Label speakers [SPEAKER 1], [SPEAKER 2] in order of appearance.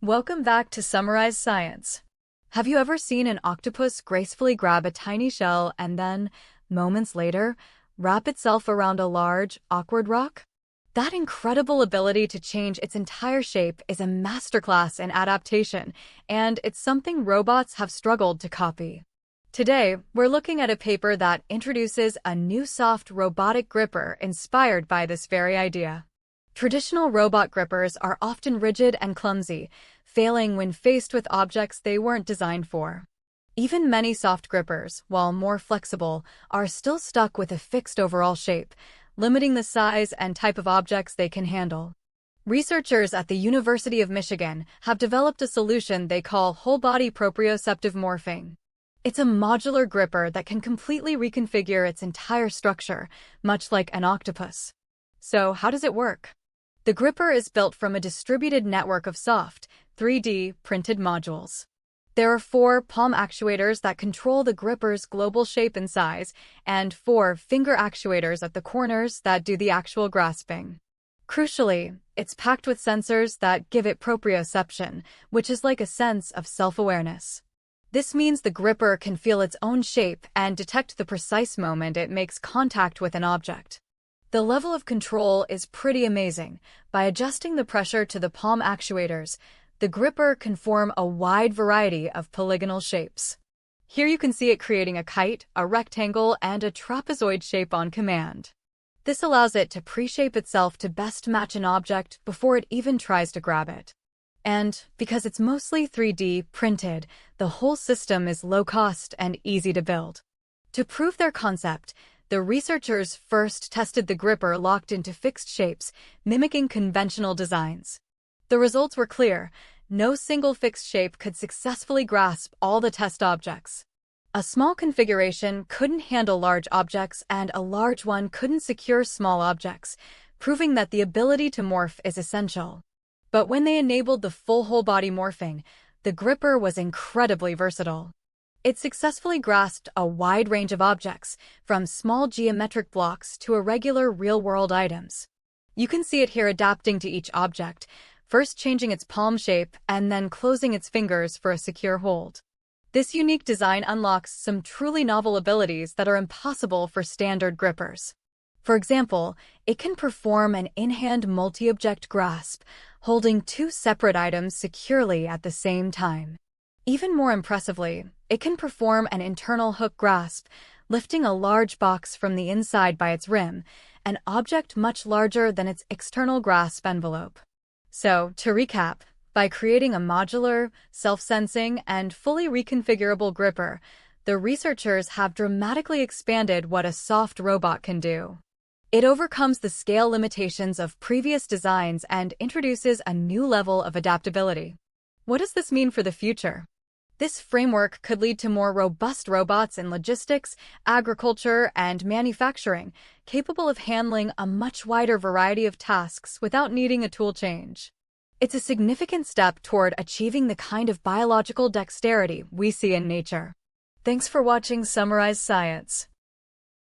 [SPEAKER 1] Welcome back to Summarize Science. Have you ever seen an octopus gracefully grab a tiny shell and then, moments later, wrap itself around a large, awkward rock? That incredible ability to change its entire shape is a masterclass in adaptation, and it's something robots have struggled to copy. Today, we're looking at a paper that introduces a new soft robotic gripper inspired by this very idea. Traditional robot grippers are often rigid and clumsy, failing when faced with objects they weren't designed for. Even many soft grippers, while more flexible, are still stuck with a fixed overall shape, limiting the size and type of objects they can handle. Researchers at the University of Michigan have developed a solution they call whole-body proprioceptive morphing. It's a modular gripper that can completely reconfigure its entire structure, much like an octopus. So, how does it work? The gripper is built from a distributed network of soft, 3D printed modules. There are 4 palm actuators that control the gripper's global shape and size, and 4 finger actuators at the corners that do the actual grasping. Crucially, it's packed with sensors that give it proprioception, which is like a sense of self-awareness. This means the gripper can feel its own shape and detect the precise moment it makes contact with an object. The level of control is pretty amazing. By adjusting the pressure to the palm actuators, the gripper can form a wide variety of polygonal shapes. Here you can see it creating a kite, a rectangle, and a trapezoid shape on command. This allows it to pre-shape itself to best match an object before it even tries to grab it. And because it's mostly 3D printed, the whole system is low cost and easy to build. To prove their concept, the researchers first tested the gripper locked into fixed shapes, mimicking conventional designs. The results were clear. No single fixed shape could successfully grasp all the test objects. A small configuration couldn't handle large objects, and a large one couldn't secure small objects, proving that the ability to morph is essential. But when they enabled the full whole-body morphing, the gripper was incredibly versatile. It successfully grasped a wide range of objects, from small geometric blocks to irregular real-world items. You can see it here adapting to each object, first changing its palm shape and then closing its fingers for a secure hold. This unique design unlocks some truly novel abilities that are impossible for standard grippers. For example, it can perform an in-hand multi-object grasp, holding 2 separate items securely at the same time. Even more impressively, it can perform an internal hook grasp, lifting a large box from the inside by its rim, an object much larger than its external grasp envelope. So, to recap, by creating a modular, self-sensing, and fully reconfigurable gripper, the researchers have dramatically expanded what a soft robot can do. It overcomes the scale limitations of previous designs and introduces a new level of adaptability. What does this mean for the future? This framework could lead to more robust robots in logistics, agriculture, and manufacturing, capable of handling a much wider variety of tasks without needing a tool change. It's a significant step toward achieving the kind of biological dexterity we see in nature. Thanks for watching Summarize Science.